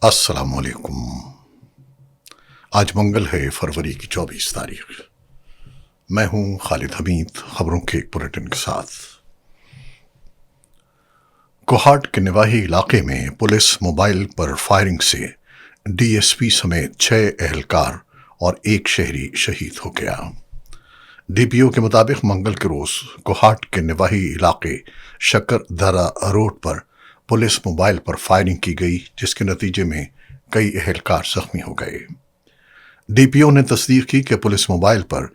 السلام علیکم۔ آج منگل ہے، فروری کی 24 تاریخ۔ میں ہوں خالد حمید، خبروں کے ایک بلیٹن کے ساتھ۔ کوہاٹ کے نواحی علاقے میں پولیس موبائل پر فائرنگ سے ڈی ایس پی سمیت 6 اہلکار اور 1 شہری شہید ہو گیا۔ ڈی پی او کے مطابق منگل کے روز کوہاٹ کے نواحی علاقے شکر درہ روڈ پر پولیس موبائل پر فائرنگ کی گئی، جس کے نتیجے میں کئی اہلکار زخمی ہو گئے۔ ڈی پی او نے تصدیق کی کہ پولیس موبائل پر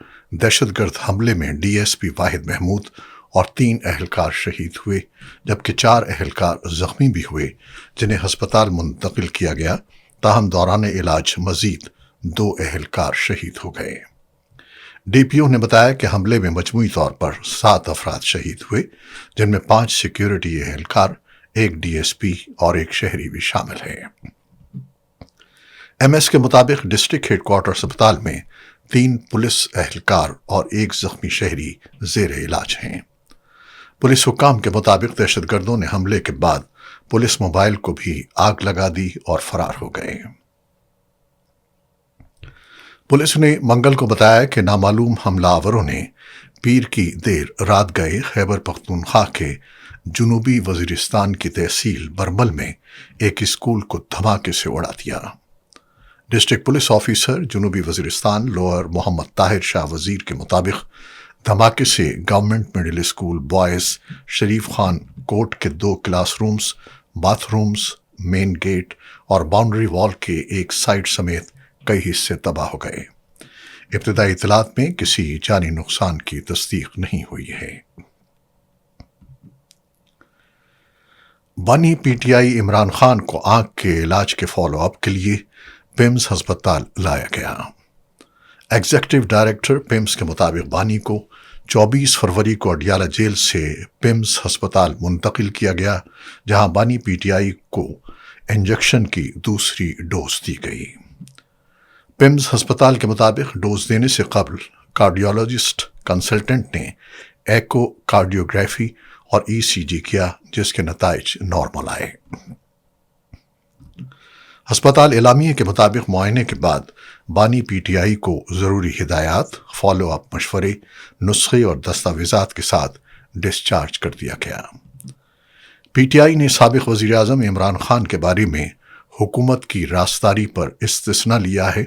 دہشت گرد حملے میں ڈی ایس پی واحد محمود اور 3 اہلکار شہید ہوئے، جبکہ 4 اہلکار زخمی بھی ہوئے، جنہیں ہسپتال منتقل کیا گیا، تاہم دوران علاج مزید 2 اہلکار شہید ہو گئے۔ ڈی پی او نے بتایا کہ حملے میں مجموعی طور پر 7 افراد شہید ہوئے، جن میں 5 سیکیورٹی اہلکار، 1 ڈی ایس پی اور 1 شہری بھی شامل ہے۔ ایم ایس کے مطابق ڈسٹرکٹ ہیڈ کوارٹر اسپتال میں 3 پولیس اہلکار اور 1 زخمی شہری زیر علاج ہیں۔ پولیس حکام کے مطابق دہشت گردوں نے حملے کے بعد پولیس موبائل کو بھی آگ لگا دی اور فرار ہو گئے۔ پولیس نے منگل کو بتایا کہ نامعلوم حملہ آوروں نے پیر کی دیر رات گئے خیبر پختونخوا کے جنوبی وزیرستان کی تحصیل برمل میں ایک اسکول کو دھماکے سے اڑا دیا۔ ڈسٹرکٹ پولیس آفیسر جنوبی وزیرستان لوئر محمد طاہر شاہ وزیر کے مطابق دھماکے سے گورنمنٹ مڈل اسکول بوائز شریف خان کوٹ کے 2 class rooms, bath rooms, main gate اور باؤنڈری وال کے ایک سائڈ سمیت کئی حصے تباہ ہو گئے۔ ابتدائی اطلاعات میں کسی جانی نقصان کی تصدیق نہیں ہوئی ہے۔ بانی P T I Imran Khan کو آنکھ کے علاج کے فالو اپ کے لیے پیمز ہسپتال لایا گیا۔ ایگزیکٹو ڈائریکٹر پیمز کے مطابق بانی کو 24 فروری کو اڈیالہ جیل سے پیمز ہسپتال منتقل کیا گیا، جہاں بانی پی ٹی آئی کو انجیکشن کی دوسری ڈوز دی گئی۔ پیمز ہسپتال کے مطابق ڈوز دینے سے قبل کارڈیولوجسٹ کنسلٹنٹ نے ایکو کارڈیوگرافی اور ای سی جی کیا، جس کے نتائج نارمل آئے۔ ہسپتال اعلامیے کے مطابق معائنے کے بعد بانی پی ٹی آئی کو ضروری ہدایات، فالو اپ مشورے، نسخے اور دستاویزات کے ساتھ ڈسچارج کر دیا گیا۔ پی ٹی آئی نے سابق وزیر اعظم عمران خان کے بارے میں حکومت کی رازداری پر استثناء لیا ہے،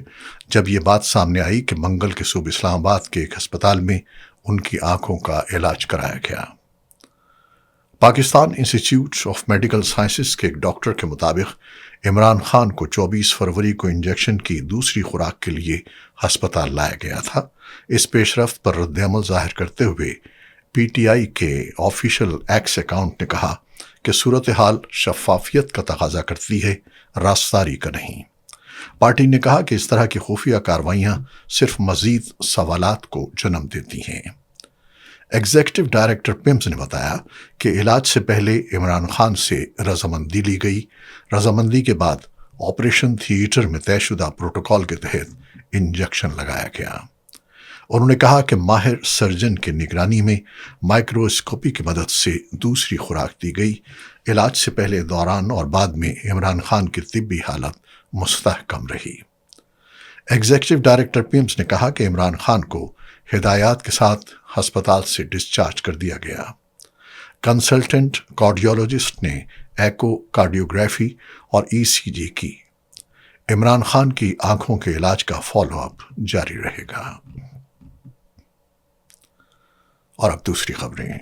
جب یہ بات سامنے آئی کہ منگل کے صبح اسلام آباد کے ایک ہسپتال میں ان کی آنکھوں کا علاج کرایا گیا۔ پاکستان انسٹی ٹیوٹ آف میڈیکل سائنسز کے ایک ڈاکٹر کے مطابق عمران خان کو 24 فروری کو انجیکشن کی دوسری خوراک کے لیے ہسپتال لایا گیا تھا۔ اس پیش رفت پر رد عمل ظاہر کرتے ہوئے پی ٹی آئی کے آفیشیل ایکس اکاؤنٹ نے کہا کہ صورتحال شفافیت کا تقاضا کرتی ہے، رازداری کا نہیں۔ پارٹی نے کہا کہ اس طرح کی خفیہ کارروائیاں صرف مزید سوالات کو جنم دیتی ہیں۔ ایگزیکٹو ڈائریکٹر پیمز نے بتایا کہ علاج سے پہلے عمران خان سے رضامندی لی گئی۔ رضامندی کے بعد آپریشن تھیٹر میں طے شدہ پروٹوکول کے تحت انجیکشن لگایا گیا۔ انہوں نے کہا کہ ماہر سرجن کی نگرانی میں مائکروسکوپی کی مدد سے دوسری خوراک دی گئی۔ علاج سے پہلے، دوران اور بعد میں عمران خان کی طبی حالت مستحکم رہی۔ ایگزیکٹو ڈائریکٹر پیمز نے کہا کہ عمران خان کو ہدایات کے ساتھ ہسپتال سے ڈسچارج کر دیا گیا۔ کنسلٹنٹ کارڈیولوجسٹ نے ایکو کارڈیوگرافی اور ای سی جی کی۔ عمران خان کی آنکھوں کے علاج کا فالو اپ جاری رہے گا۔ اور اب دوسری خبریں۔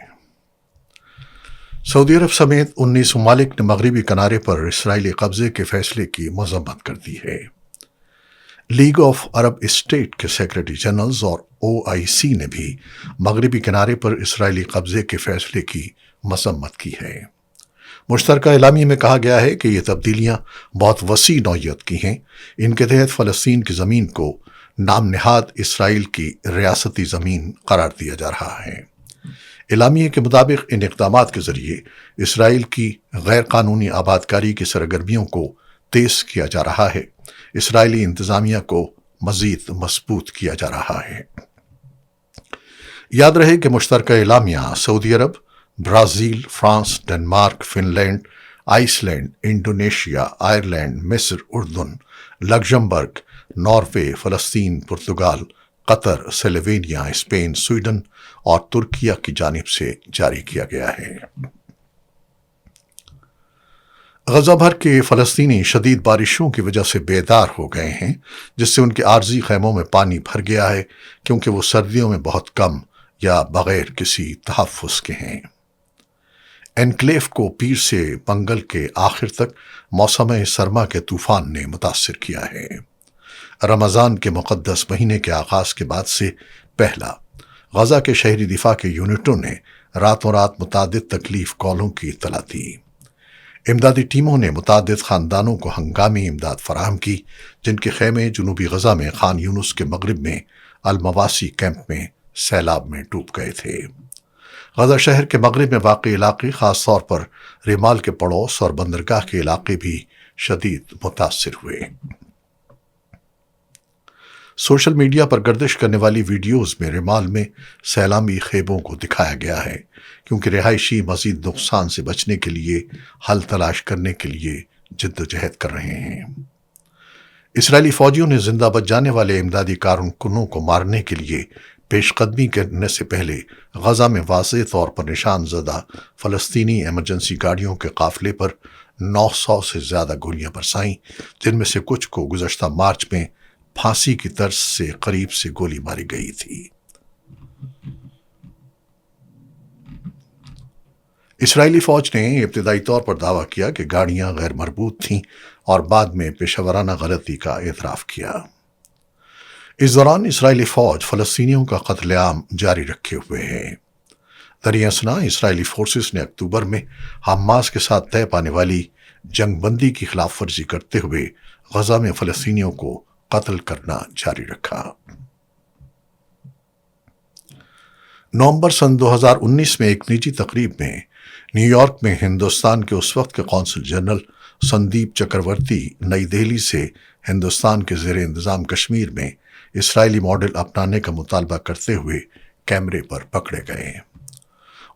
سعودی عرب سمیت 19 ممالک نے مغربی کنارے پر اسرائیلی قبضے کے فیصلے کی مذمت کر دی ہے۔ لیگ آف عرب اسٹیٹ کے سیکرٹری جنرلز اور او آئی سی نے بھی مغربی کنارے پر اسرائیلی قبضے کے فیصلے کی مذمت کی ہے۔ مشترکہ اعلامیے میں کہا گیا ہے کہ یہ تبدیلیاں بہت وسیع نوعیت کی ہیں۔ ان کے تحت فلسطین کی زمین کو نام نہاد اسرائیل کی ریاستی زمین قرار دیا جا رہا ہے۔ اعلامیے کے مطابق ان اقدامات کے ذریعے اسرائیل کی غیر قانونی آبادکاری کی سرگرمیوں کو تیز کیا جا رہا ہے۔ اسرائیلی انتظامیہ کو مزید مضبوط کیا جا رہا ہے۔ یاد رہے کہ مشترکہ اعلامیہ سعودی عرب، Brazil, France, Denmark, Finland, Iceland, Indonesia, Ireland, مصر، اردن، لگزمبرگ، ناروے، فلسطین، Portugal, Qatar, Slovenia, Spain, Sweden اور ترکیہ کی جانب سے جاری کیا گیا ہے۔ غزہ بھر کے فلسطینی شدید بارشوں کی وجہ سے بیدار ہو گئے ہیں، جس سے ان کے عارضی خیموں میں پانی بھر گیا ہے کیونکہ وہ سردیوں میں بہت کم یا بغیر کسی تحفظ کے ہیں۔ انکلیو کو پیر سے منگل کے آخر تک موسم سرما کے طوفان نے متاثر کیا ہے۔ رمضان کے مقدس مہینے کے آغاز کے بعد سے پہلا غزہ کے شہری دفاع کے یونٹوں نے راتوں رات متعدد تکلیف کالوں کی اطلاع دی۔ امدادی ٹیموں نے متعدد خاندانوں کو ہنگامی امداد فراہم کی، جن کے خیمے جنوبی غزہ میں خان یونس کے مغرب میں المواسی کیمپ میں سیلاب میں ڈوب گئے تھے۔ غزہ شہر کے مغرب میں واقع علاقے، خاص طور پر ریمال کے پڑوس اور بندرگاہ کے علاقے بھی شدید متاثر ہوئے۔ سوشل میڈیا پر گردش کرنے والی ویڈیوز میں ریمال میں سیلامی خیموں کو دکھایا گیا ہے، کیونکہ رہائشی مزید نقصان سے بچنے کے لیے حل تلاش کرنے کے لیے جدوجہد کر رہے ہیں۔ اسرائیلی فوجیوں نے زندہ بچ جانے والے امدادی کارکنوں کو مارنے کے لیے پیش قدمی کرنے سے پہلے غزہ میں واضح طور پر نشان زدہ فلسطینی ایمرجنسی گاڑیوں کے قافلے پر 900 سے زیادہ گولیاں برسائیں، جن میں سے کچھ کو گزشتہ مارچ میں پھانسی کی طرز سے قریب سے گولی ماری گئی تھی۔ اسرائیلی فوج نے ابتدائی طور پر دعویٰ کیا کہ گاڑیاں غیر مربوط تھیں اور بعد میں پیشہ ورانہ غلطی کا اعتراف کیا۔ اس دوران اسرائیلی فوج فلسطینیوں کا قتل عام جاری رکھے ہوئے ہے۔ دریں اثنا اسرائیلی فورسز نے اکتوبر میں حماس کے ساتھ طے پانے والی جنگ بندی کی خلاف ورزی کرتے ہوئے غزہ میں فلسطینیوں کو قتل کرنا جاری رکھا۔ نومبر سن 2019 میں ایک نجی تقریب میں نیو یارک میں ہندوستان کے اس وقت کے قونصل جنرل سندیپ چکرورتی نئی دہلی سے ہندوستان کے زیر انتظام کشمیر میں اسرائیلی ماڈل اپنانے کا مطالبہ کرتے ہوئے کیمرے پر پکڑے گئے۔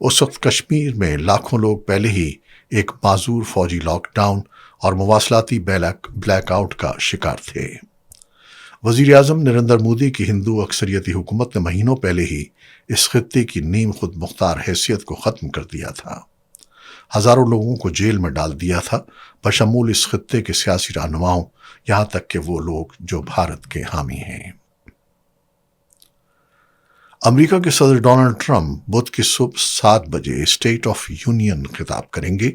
اس وقت کشمیر میں لاکھوں لوگ پہلے ہی ایک معذور فوجی لاک ڈاؤن اور مواصلاتی بلیک آؤٹ کا شکار تھے۔ وزیر اعظم نریندر مودی کی ہندو اکثریتی حکومت نے مہینوں پہلے ہی اس خطے کی نیم خود مختار حیثیت کو ختم کر دیا تھا، ہزاروں لوگوں کو جیل میں ڈال دیا تھا، بشمول اس خطے کے سیاسی رہنماؤں، یہاں تک کہ وہ لوگ جو بھارت کے حامی ہیں۔ امریکا کے صدر ڈونلڈ ٹرمپ بدھ کی صبح 7 بجے اسٹیٹ آف یونین خطاب کریں گے،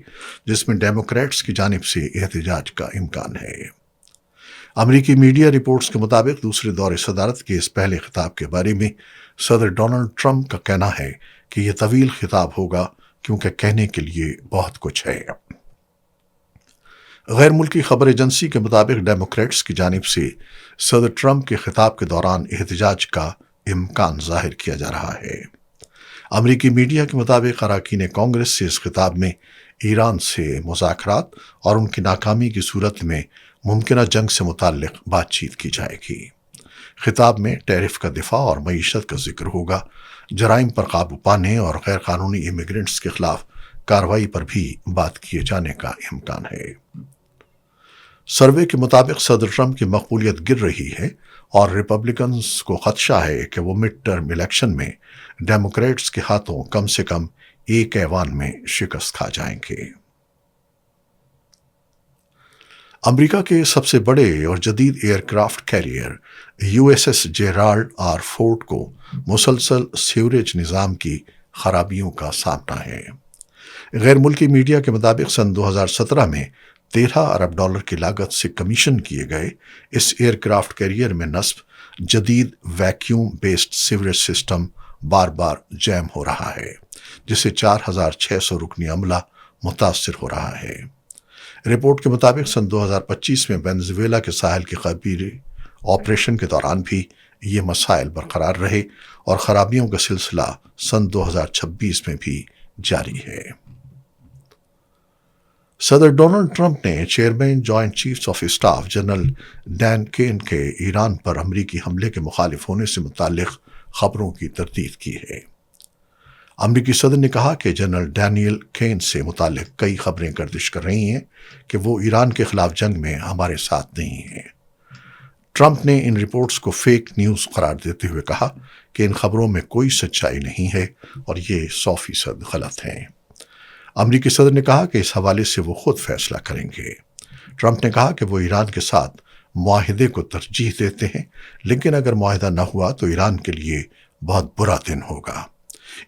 جس میں ڈیموکریٹس کی جانب سے احتجاج کا امکان ہے۔ امریکی میڈیا رپورٹس کے مطابق دوسرے دور صدارت کے اس پہلے خطاب کے بارے میں صدر ڈونلڈ ٹرمپ کا کہنا ہے کہ یہ طویل خطاب ہوگا کیونکہ کہنے کے لیے بہت کچھ ہے۔ غیر ملکی خبر ایجنسی کے مطابق ڈیموکریٹس کی جانب سے صدر ٹرمپ کے خطاب کے دوران احتجاج کا امکان ظاہر کیا جا رہا ہے۔ امریکی میڈیا کے مطابق اراکین کانگریس سے اس خطاب میں ایران سے مذاکرات اور ان کی ناکامی کی صورت میں ممکنہ جنگ سے متعلق بات چیت کی جائے گی۔ خطاب میں ٹیرف کا دفاع اور معیشت کا ذکر ہوگا، جرائم پر قابو پانے اور غیر قانونی امیگرنٹس کے خلاف کارروائی پر بھی بات کیے جانے کا امکان ہے۔ سروے کے مطابق صدر ٹرمپ کی مقبولیت گر رہی ہے اور ریپبلکنز کو خدشہ ہے کہ وہ مڈ ٹرم الیکشن میں ڈیموکریٹس کے ہاتھوں کم سے کم ایک ایوان میں شکست کھا جائیں گے۔ امریکا کے سب سے بڑے اور جدید aircraft carrier U S S Gerald R Ford کو مسلسل سیوریج نظام کی خرابیوں کا سامنا ہے۔ غیر ملکی میڈیا کے مطابق سن 2017 میں $13 ارب کی لاگت سے کمیشن کیے گئے اس ایئر کرافٹ کیریئر میں نصب جدید ویکیوم بیسڈ سیوریج سسٹم بار بار جیم ہو رہا ہے، جس سے 4600 رکنی عملہ متاثر ہو رہا ہے۔ رپورٹ کے مطابق سن 2025 میں وینزویلا کے ساحل کے قبیلے آپریشن کے دوران بھی یہ مسائل برقرار رہے اور خرابیوں کا سلسلہ سن 2026 میں بھی جاری ہے۔ صدر ڈونلڈ ٹرمپ نے chairman joint chiefs of staff general Dan Caine کے ایران پر امریکی حملے کے مخالف ہونے سے متعلق خبروں کی تردید کی ہے۔ امریکی صدر نے کہا کہ جنرل ڈینیل کین سے متعلق کئی خبریں گردش کر رہی ہیں کہ وہ ایران کے خلاف جنگ میں ہمارے ساتھ نہیں ہیں۔ ٹرمپ نے ان رپورٹس کو فیک نیوز قرار دیتے ہوئے کہا کہ ان خبروں میں کوئی سچائی نہیں ہے اور یہ 100% غلط ہیں۔ امریکی صدر نے کہا کہ اس حوالے سے وہ خود فیصلہ کریں گے۔ ٹرمپ نے کہا کہ وہ ایران کے ساتھ معاہدے کو ترجیح دیتے ہیں، لیکن اگر معاہدہ نہ ہوا تو ایران کے لیے بہت برا دن ہوگا۔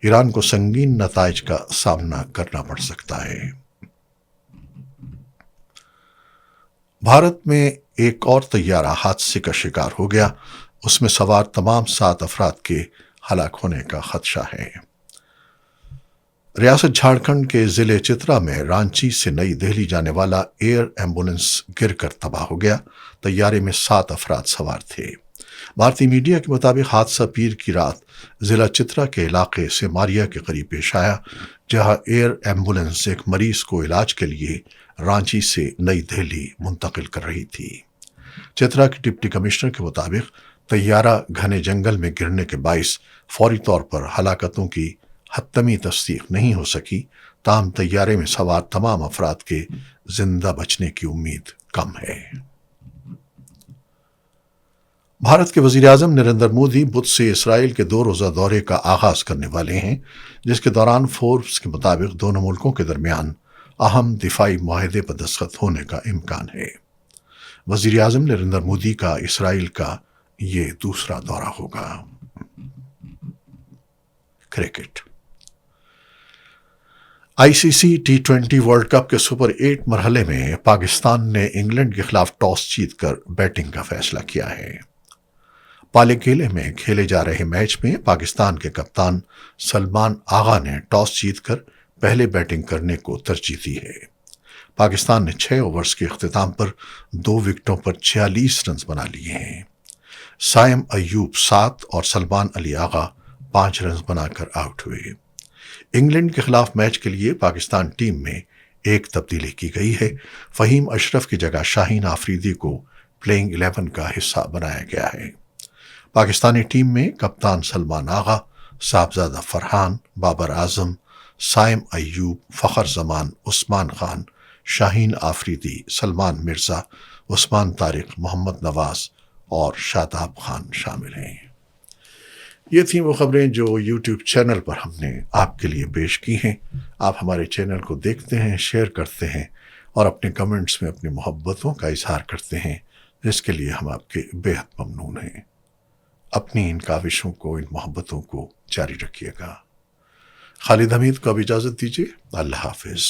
ایران کو سنگین نتائج کا سامنا کرنا پڑ سکتا ہے۔ بھارت میں ایک اور طیارہ حادثے کا شکار ہو گیا، اس میں سوار تمام 7 افراد کے ہلاک ہونے کا خدشہ ہے۔ ریاست جھارکھنڈ کے ضلع چترا میں رانچی سے نئی دہلی جانے والا ایئر ایمبولنس گر کر تباہ ہو گیا۔ طیارے میں 7 افراد سوار تھے۔ بھارتی میڈیا کے مطابق حادثہ پیر کی رات ضلع چترا کے علاقے سیماریا کے قریب پیش آیا، جہاں ایئر ایمبولنس ایک مریض کو علاج کے لیے رانچی سے نئی دہلی منتقل کر رہی تھی۔ چترا کے ڈپٹی کمشنر کے مطابق طیارہ گھنے جنگل میں گرنے کے باعث فوری طور پر ہلاکتوں کی حتمی تصدیق نہیں ہو سکی، تاہم طیارے میں سوار تمام افراد کے زندہ بچنے کی امید کم ہے۔ بھارت کے وزیر اعظم نریندر مودی بدھ سے اسرائیل کے 2 روزہ دورے کا آغاز کرنے والے ہیں، جس کے دوران فوربس کے مطابق دونوں ملکوں کے درمیان اہم دفاعی معاہدے پر دستخط ہونے کا امکان ہے۔ وزیر اعظم نریندر مودی کا اسرائیل کا یہ دوسرا دورہ ہوگا۔ Cricket. ICC T20 world cup کے سپر 8 مرحلے میں پاکستان نے انگلینڈ کے خلاف ٹاس جیت کر بیٹنگ کا فیصلہ کیا ہے۔ پالے کیلے میں کھیلے جا رہے میچ میں پاکستان کے کپتان سلمان آغا نے ٹاس جیت کر پہلے بیٹنگ کرنے کو ترجیح دی ہے۔ پاکستان نے 6 اوورز کے اختتام پر 2 وکٹوں پر 46 رنز بنا لیے ہیں۔ سائم ایوب 7 اور سلمان علی آغا 5 رنز بنا کر آؤٹ ہوئے۔ انگلینڈ کے خلاف میچ کے لیے پاکستان ٹیم میں ایک تبدیلی کی گئی ہے۔ فہیم اشرف کی جگہ شاہین آفریدی کو پلئنگ 11 کا حصہ بنایا گیا ہے۔ پاکستانی ٹیم میں کپتان سلمان آغا، صاحبزادہ فرحان، بابر اعظم، سائم ایوب، فخر زمان، عثمان خان، شاہین آفریدی، سلمان مرزا، عثمان طارق، محمد نواز اور شاداب خان شامل ہیں۔ یہ تھیں وہ خبریں جو یوٹیوب چینل پر ہم نے آپ کے لیے پیش کی ہیں۔ آپ ہمارے چینل کو دیکھتے ہیں، شیئر کرتے ہیں اور اپنے کمنٹس میں اپنی محبتوں کا اظہار کرتے ہیں، جس کے لیے ہم آپ کے بے حد ممنون ہیں۔ اپنی ان کاوشوں کو، ان محبتوں کو جاری رکھیے گا۔ خالد حمید کو اب اجازت دیجیے۔ اللہ حافظ۔